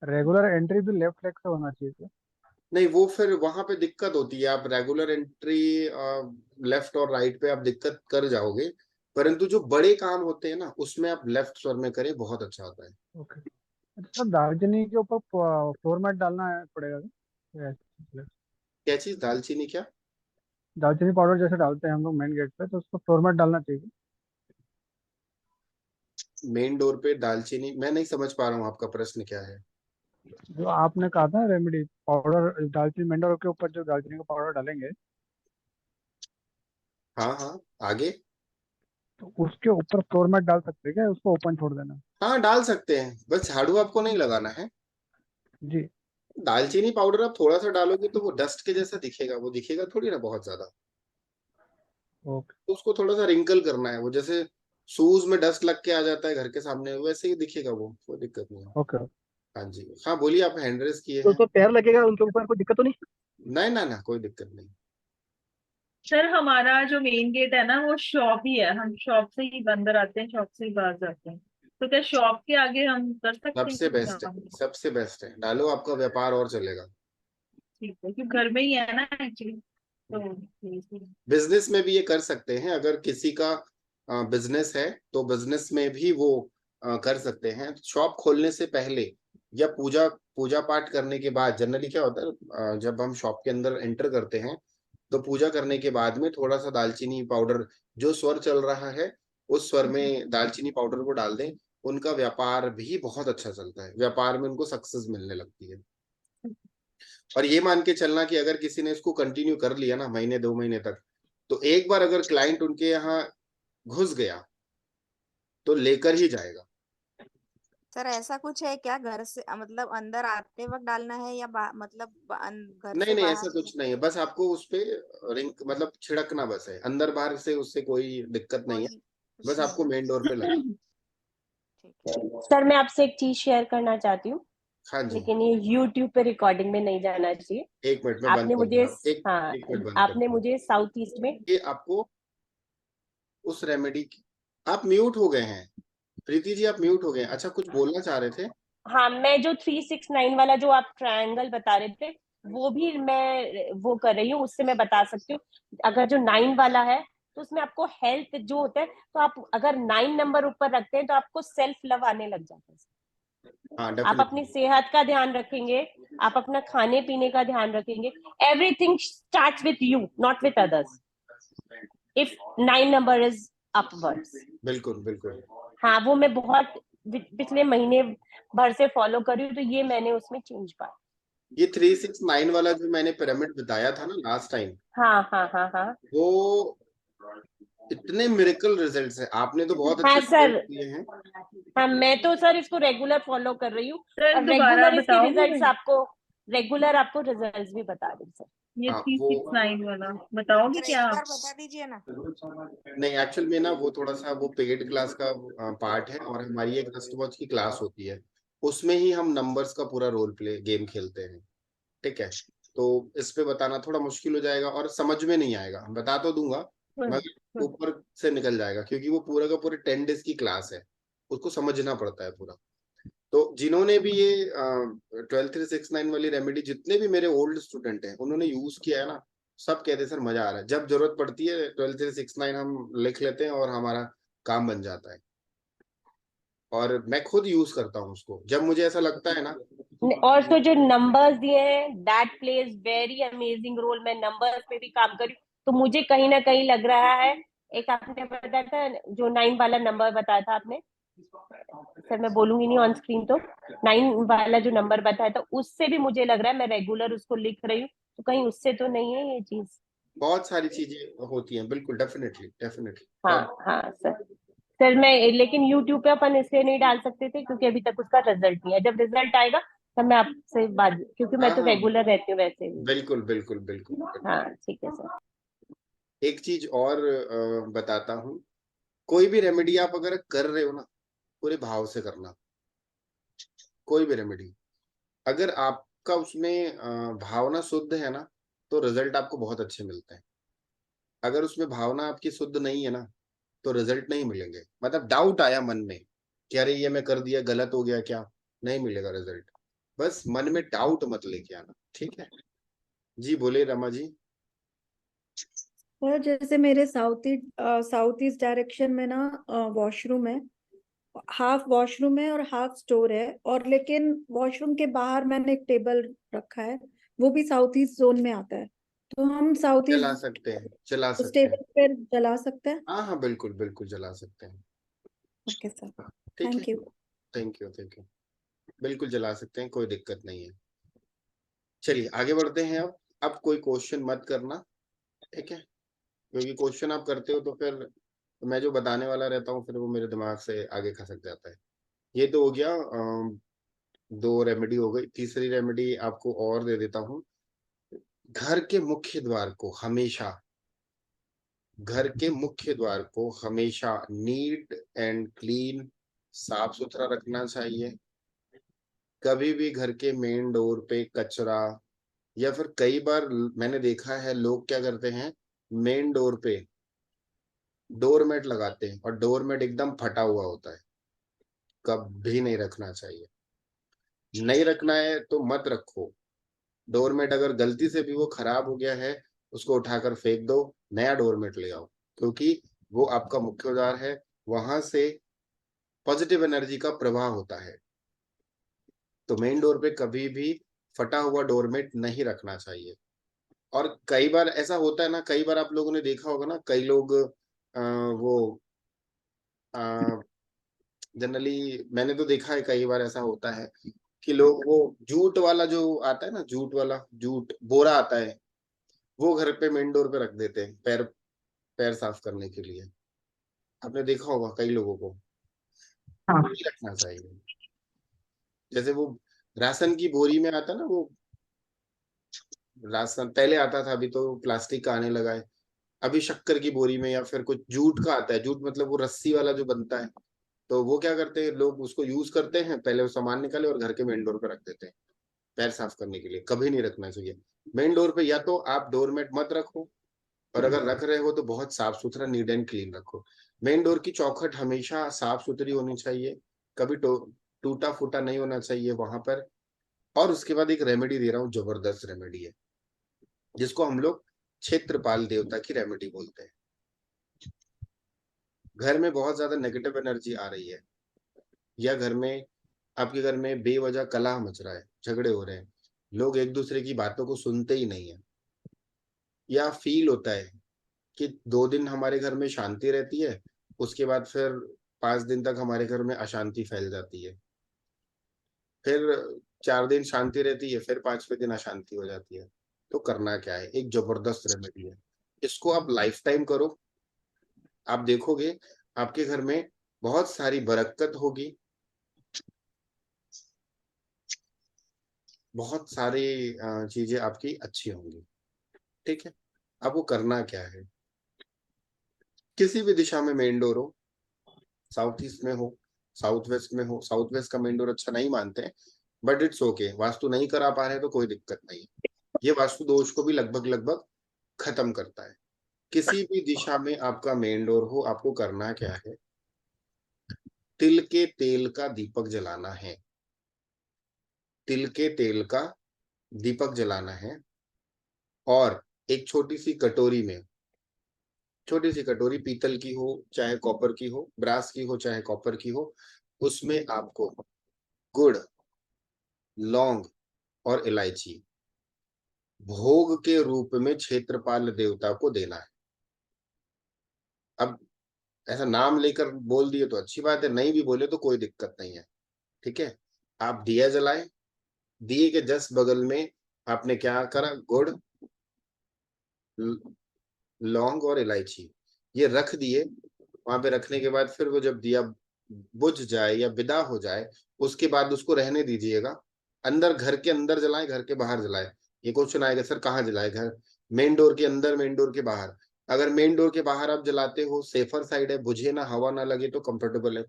रेगुलर एंट्री भी लेफ्ट लेग से होना चाहिए क्या? नहीं वो फिर वहां पे दिक्कत होती है। आप रेगुलर एंट्री लेफ्ट और राइट पे आप दिक्कत कर जाओगे, परंतु जो बड़े काम होते हैं ना उसमें आप लेफ्ट स्वर में करें, बहुत अच्छा होता है। ओके। अच्छा सर, दालचीनी के ऊपर फ्लोर मैट डालना पड़ेगा क्या? क्या चीज? दालचीनी क्या? दालचीनी पाउडर जैसे डालते हैं हम लोग मेन गेट पे, तो उसको फ्लोर मैट डालना चाहिए। मेन डोर पे दालचीनी, मैं नहीं समझ पा रहा हूँ आपका प्रश्न क्या है। जो आपने कहा था रेमेडी पाउडर, दालचीनी मेन डोर के ऊपर जो दालचीनी का पाउडर डालेंगे, हाँ हाँ, आगे। तो उसके ऊपर फ्लोर मैट डाल सकते हैं क्या, उसको ओपन छोड़ देना? हाँ डाल सकते हैं, बस झाड़ू आपको नहीं लगाना है। जी। दालचीनी पाउडर आप थोड़ा सा डालोगे तो वो डस्ट के जैसा दिखेगा, वो दिखेगा थोड़ी ना बहुत ज्यादा। ओके। तो उसको थोड़ा सा रिंकल करना है, वो जैसे शूज में डस्ट लग के आ जाता है घर के सामने, वैसे ही दिखेगा वो, कोई दिक्कत नहीं है। ओके। हाँ जी, हाँ बोलिए, आप हैंड रेस किए तो हैं। उसको पैर लगेगा उनके ऊपर, कोई दिक्कत तो नहीं? नहीं ना ना, कोई दिक्कत नहीं। सर हमारा जो मेन गेट है ना वो शॉप ही है, हम शॉप से ही अंदर आते हैं, शॉप से ही बाहर जाते हैं। तो क्या शॉप के आगे हम कर सकते हैं सबसे कुछ बेस्ट है, काम? सबसे बेस्ट है, डालो, आपका व्यापार और चलेगा। ठीक है, क्योंकि घर में ही है ना एक्चुअली, तो बिजनेस में भी ये कर सकते हैं, अगर किसी का बिजनेस है तो बिजनेस में भी वो कर सकते हैं। शॉप खोलने से पहले या पूजा पूजा पाठ करने के बाद, जनरली क्या होता है, जब हम शॉप के अंदर एंटर करते हैं तो पूजा करने के बाद में थोड़ा सा दालचीनी पाउडर, जो स्वर चल रहा है उस स्वर में दालचीनी पाउडर को डाल दें। उनका व्यापार भी बहुत अच्छा चलता है, व्यापार में उनको सक्सेस मिलने लगती है। और ये मान के चलना कि अगर किसी ने इसको कंटिन्यू कर लिया ना महीने 2 महीने तक, तो एक बार अगर क्लाइंट उनके यहाँ घुस गया तो लेकर ही जाएगा। सर ऐसा कुछ है क्या, घर से मतलब अंदर आते वक्त डालना है या मतलब घर नहीं से नहीं, ऐसा बाहर? कुछ नहीं है, बस आपको उस पे रिंग मतलब छिड़कना बस है, अंदर बाहर से उससे कोई दिक्कत नहीं है, कोई बस कुछ नहीं आपको ना? मेन डोर पे लगा। ठीक है। सर मैं आपसे एक चीज शेयर करना चाहती हूँ, हाँ जी, लेकिन ये YouTube पे रिकॉर्डिंग में नहीं जाना चाहिए। एक मिनट में बंद आपने कर दे मुझे, रहा हूँ, हाँ, एक मिनट बंद कर आपने दे रहा हूँ। मुझे साउथ ईस्ट में, ये आपको उस रेमेडी की, आप म्यूट हो गए हैं प्रीति जी, आप म्यूट हो गए हैं। अच्छा, कुछ बोलना चाह रहे थे? हाँ, मैं जो 369 वाला जो आप ट्रायंगल बता रहे थे वो भी मैं वो कर रही हूँ, उससे मैं बता सकती हूँ। अगर जो 9 वाला है तो उसमें आपको हेल्थ जो होता है, तो आप अगर 9 नंबर ऊपर रखते हैं तो आपको सेल्फ लव आने लग जाता है। हाँ आप डेफिनेटली। अपनी सेहत का ध्यान रखेंगे, आप अपना खाने पीने का ध्यान रखेंगे, everything starts with you not with others, if 9 number is upwards. बिल्कुल बिल्कुल। हाँ, वो मैं बहुत पिछले महीने भर से फॉलो कर रही हूँ, तो ये मैंने उसमें चेंज पाया। ये 369 वाला जो मैंने पिरामिड बताया था ना लास्ट टाइम, हाँ हाँ हाँ हाँ वो इतने मिरेकल रिजल्ट्स हैं, आपने तो बहुत हाँ अच्छे सर, रिजल्ट दिए हैं। हाँ मैं तो सर इसको रेगुलर फॉलो कर रही हूँ, सर और दोबारा रेगुलर इसके बताओगे रिजल्ट्स आपको, रेगुलर आपको रिजल्ट्स भी बता रही हूँ सर। ये हाँ वो 369 वाला बताओगे सर क्या एक आप? बार बता दीजिए ना। नहीं, एक्चुअल में ना वो थोड़ा सा वो पेड क्लास का पार्ट है, और हमारी एक रस्ट वॉच की क्लास होती है, उसमें ही हम नंबर्स का पूरा रोल प्ले गेम खेलते हैं। ठीक है, तो इस पे बताना थोड़ा मुश्किल हो जाएगा और समझ में नहीं आएगा, बता तो दूंगा मगर ऊपर से निकल जाएगा, क्योंकि वो पूरा का पूरे 10 डेज की क्लास है, उसको समझना पड़ता है पूरा। तो जिन्होंने भी ये 12369 वाली रेमेडी, जितने भी मेरे ओल्ड स्टूडेंट हैं उन्होंने यूज किया है ना, सब कहते हैं सर मजा आ रहा है, जब जरूरत पड़ती है 12369 हम लिख लेते हैं और हमारा काम बन जाता है। और मैं खुद यूज करता हूँ उसको जब मुझे ऐसा लगता है ना। और तो जो नंबर्स दिए हैं, that plays very amazing role. मैं नंबर्स पे भी काम करी, तो मुझे कहीं ना कहीं लग रहा है, एक आपने बताया था जो 9 वाला नंबर बताया था आपने, सर मैं बोलूंगी नहीं ऑन स्क्रीन, तो 9 वाला जो नंबर बताया था उससे भी मुझे लग रहा है, मैं रेगुलर उसको लिख रही हूँ, तो कहीं उससे तो नहीं है ये चीज? बहुत सारी चीजें होती हैं, बिल्कुल डेफिनेटली डेफिनेटली। हाँ हाँ सर। सर मैं, लेकिन यूट्यूब पे अपन इसलिए नहीं डाल सकते थे क्योंकि अभी तक उसका रिजल्ट नहीं है, जब रिजल्ट आएगा तब मैं आपसे बात, क्योंकि मैं हाँ तो हाँ, रेगुलर रहती हूँ वैसे भी। बिल्कुल बिल्कुल बिल्कुल। हाँ ठीक है सर। एक चीज और बताता हूँ, कोई भी रेमेडी आप अगर कर रहे हो ना, पूरे भाव से करना। कोई भी रेमेडी अगर आपका उसमें भावना शुद्ध है ना, तो रिजल्ट आपको बहुत अच्छे मिलते हैं। अगर उसमें भावना आपकी शुद्ध नहीं है ना, तो रिजल्ट नहीं मिलेंगे। मतलब डाउट आया मन में कि अरे ये मैं कर दिया, गलत हो गया क्या, नहीं मिलेगा रिजल्ट। बस मन में डाउट मत लेके आना, ठीक है जी? बोले रमा जी। और जैसे मेरे साउथ ईस्ट डायरेक्शन में ना वॉशरूम है, हाफ वॉशरूम है और हाफ स्टोर है, और लेकिन वॉशरूम के बाहर मैंने एक टेबल रखा है, वो भी साउथ ईस्ट जोन में आता है, तो हम साउथ चला ईस्ट सकते हैं, चला उस सकते हैं। टेबल पर जला सकते हैं? हाँ हाँ, बिल्कुल बिल्कुल जला सकते हैं। ओके सर, ठीक थैंक है, you. Thank you, thank you. बिल्कुल जला सकते हैं, कोई दिक्कत नहीं है। चलिए आगे बढ़ते हैं। अब कोई क्वेश्चन मत करना, ठीक है, क्योंकि क्वेश्चन आप करते हो तो फिर मैं जो बताने वाला रहता हूँ फिर वो मेरे दिमाग से आगे खसक जाता है। ये तो हो गया, 2 रेमेडी हो गई। तीसरी रेमेडी आपको और दे देता हूँ। घर के मुख्य द्वार को हमेशा, घर के मुख्य द्वार को हमेशा नीट एंड क्लीन, साफ सुथरा रखना चाहिए। कभी भी घर के मेन डोर पे कचरा, या फिर कई बार मैंने देखा है लोग क्या करते हैं, मेन डोर पे डोरमेट लगाते हैं और डोरमेट एकदम फटा हुआ होता है। कभी नहीं रखना चाहिए। नहीं रखना है तो मत रखो। डोरमेट अगर गलती से भी वो खराब हो गया है, उसको उठाकर फेंक दो, नया डोरमेट ले आओ, क्योंकि वो आपका मुख्य द्वार है। वहां से पॉजिटिव एनर्जी का प्रवाह होता है। तो मेन डोर पे कभी भी फटा हुआ डोरमेट नहीं रखना चाहिए। और कई बार ऐसा होता है ना, कई बार आप लोगों ने देखा होगा ना, कई लोग वो जनरली मैंने तो देखा है कई बार ऐसा होता है कि लोग वो जूट वाला जो आता है ना, जूट वाला जूट बोरा आता है, वो घर पे मेन डोर पे रख देते हैं पैर पैर साफ करने के लिए। आपने देखा होगा कई लोगों को। हाँ। नहीं रखना चाहिए। जैसे वो राशन की बोरी में आता है ना, वो राशन पहले आता था, अभी तो प्लास्टिक का आने लगा है। अभी शक्कर की बोरी में या फिर कुछ जूट का आता है। जूट मतलब वो रस्सी वाला जो बनता है। तो वो क्या करते हैं लोग, उसको यूज करते हैं, पहले वो सामान निकाले और घर के मेन डोर पे रख देते हैं पैर साफ करने के लिए। कभी नहीं रखना चाहिए मेन डोर पे। या तो आप डोरमेट मत रखो, और अगर रख रहे हो तो बहुत साफ सुथरा नीट एंड क्लीन रखो। मेन डोर की चौखट हमेशा साफ सुथरी होनी चाहिए, कभी टूटा फूटा नहीं होना चाहिए वहां पर। और उसके बाद एक रेमेडी दे रहा हूँ, जबरदस्त रेमेडी है, जिसको हम लोग क्षेत्रपाल देवता की रेमेडी बोलते हैं। घर में बहुत ज्यादा नेगेटिव एनर्जी आ रही है, या घर में, आपके घर में बेवजह कलह मच रहा है, झगड़े हो रहे हैं, लोग एक दूसरे की बातों को सुनते ही नहीं है, या फील होता है कि 2 दिन हमारे घर में शांति रहती है, उसके बाद फिर 5 दिन तक हमारे घर में अशांति फैल जाती है, फिर 4 दिन शांति रहती है, फिर 5वें दिन अशांति हो जाती है। तो करना क्या है, एक जबरदस्त रेमेडी है, इसको आप लाइफ टाइम करो। आप देखोगे आपके घर में बहुत सारी बरकत होगी, बहुत सारी चीजें आपकी अच्छी होंगी। ठीक है, आपको करना क्या है, किसी भी दिशा में मेन डोर हो, साउथ ईस्ट में हो, साउथ वेस्ट में हो। साउथ वेस्ट का मेन डोर अच्छा नहीं मानते हैं, बट इट्स ओके। वास्तु नहीं करा पा रहे तो कोई दिक्कत नहीं, ये वास्तु दोष को भी लगभग लगभग खत्म करता है। किसी भी दिशा में आपका मेन डोर हो, आपको करना क्या है, तिल के तेल का दीपक जलाना है। तिल के तेल का दीपक जलाना है, और एक छोटी सी कटोरी में, छोटी सी कटोरी पीतल की हो चाहे कॉपर की हो, ब्रास की हो चाहे कॉपर की हो, उसमें आपको गुड़, लौंग और इलायची भोग के रूप में क्षेत्रपाल देवता को देना है। अब ऐसा नाम लेकर बोल दिए तो अच्छी बात है, नहीं भी बोले तो कोई दिक्कत नहीं है। ठीक है, आप दिया जलाए, दिए के जस्ट बगल में आपने क्या करा, गुड़, लौंग और इलायची ये रख दिए। वहां पे रखने के बाद फिर वो जब दिया बुझ जाए या विदा हो जाए, उसके बाद उसको रहने दीजिएगा। अंदर, घर के अंदर जलाएं, घर के बाहर जलाएं। ये क्वेश्चन आएगा सर कहाँ जलाए, घर मेन डोर के अंदर, मेन डोर के बाहर? अगर मेन डोर के बाहर आप जलाते हो, सेफर साइड है, बुझे ना, हवा ना लगे तो कंफर्टेबल है।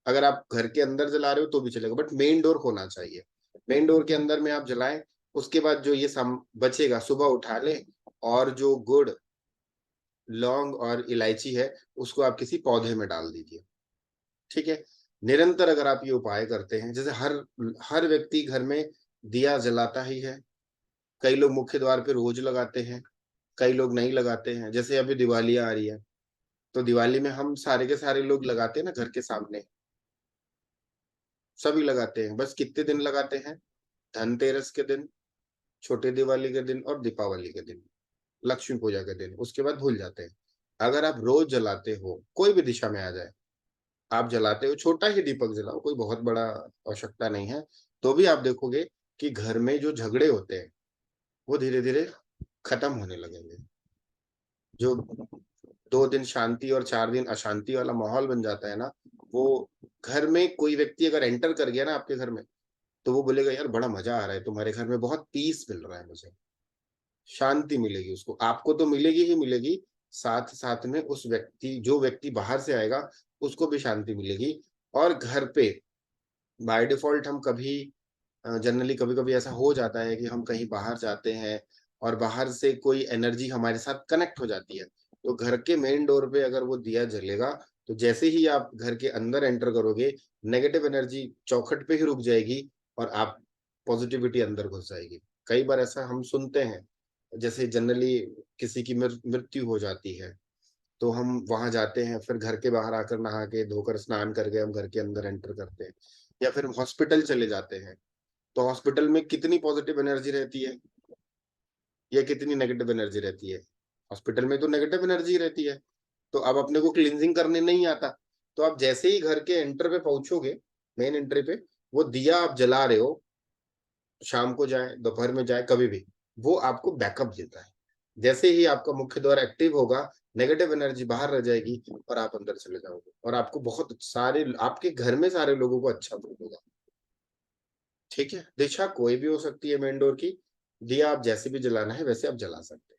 अगर आप घर के अंदर जला रहे हो तो भी चलेगा, बट मेन डोर होना चाहिए। मेन डोर के अंदर में आप जलाएं। उसके बाद जो ये बचेगा सुबह उठा ले, और जो गुड़, लौंग और इलायची है उसको आप किसी पौधे में डाल दीजिए। ठीक है, निरंतर अगर आप ये उपाय करते हैं, जैसे हर व्यक्ति घर में दिया जलाता ही है। कई लोग मुख्य द्वार पे रोज लगाते हैं, कई लोग नहीं लगाते हैं। जैसे अभी दिवाली आ रही है, तो दिवाली में हम सारे के सारे लोग लगाते हैं ना, घर के सामने सभी लगाते हैं। बस कितने दिन लगाते हैं, धनतेरस के दिन, छोटे दिवाली के दिन और दीपावली के दिन, लक्ष्मी पूजा के दिन, उसके बाद भूल जाते हैं। अगर आप रोज जलाते हो, कोई भी दिशा में आ जाए, आप जलाते हो, छोटा ही दीपक जलाओ, कोई बहुत बड़ा आवश्यकता नहीं है, तो भी आप देखोगे कि घर में जो झगड़े होते हैं वो धीरे धीरे खत्म होने लगेंगे। जो 2 दिन शांति और 4 दिन अशांति वाला माहौल बन जाता है ना, वो घर में कोई व्यक्ति अगर एंटर कर गया ना आपके घर में, तो वो बोलेगा यार बड़ा मजा आ रहा है, तुम्हारे घर में बहुत पीस मिल रहा है, मुझे शांति मिलेगी। उसको, आपको तो मिलेगी ही मिलेगी, साथ साथ में उस व्यक्ति, जो व्यक्ति बाहर से आएगा उसको भी शांति मिलेगी। और घर पे बाय डिफॉल्ट हम कभी जनरली कभी कभी ऐसा हो जाता है कि हम कहीं बाहर जाते हैं और बाहर से कोई एनर्जी हमारे साथ कनेक्ट हो जाती है, तो घर के मेन डोर पे अगर वो दिया जलेगा, तो जैसे ही आप घर के अंदर एंटर करोगे, नेगेटिव एनर्जी चौखट पे ही रुक जाएगी और आप पॉजिटिविटी अंदर घुस जाएगी। कई बार ऐसा हम सुनते हैं, जैसे जनरली किसी की मृत्यु हो जाती है, तो हम वहां जाते हैं, फिर घर के बाहर आकर नहा के धोकर स्नान करके हम घर के अंदर एंटर करते हैं, या फिर हॉस्पिटल चले जाते हैं, तो हॉस्पिटल में कितनी पॉजिटिव एनर्जी रहती है या कितनी नेगेटिव एनर्जी रहती है? हॉस्पिटल में तो नेगेटिव एनर्जी रहती है। तो अब अपने को क्लींजिंग करने नहीं आता, तो आप जैसे ही घर के एंटर पे पहुंचोगे, मेन एंट्री पे, वो दिया आप जला रहे हो, शाम को जाए दोपहर में जाए कभी भी, वो आपको बैकअप देता है। जैसे ही आपका मुख्य द्वार एक्टिव होगा, नेगेटिव एनर्जी बाहर रह जाएगी और आप अंदर चले जाओगे, और आपको बहुत सारे, आपके घर में सारे लोगों को अच्छा फील होगा। ठीक है, दिशा कोई भी हो सकती है मेन डोर की, दिया आप जैसे भी जलाना है वैसे आप जला सकते हैं।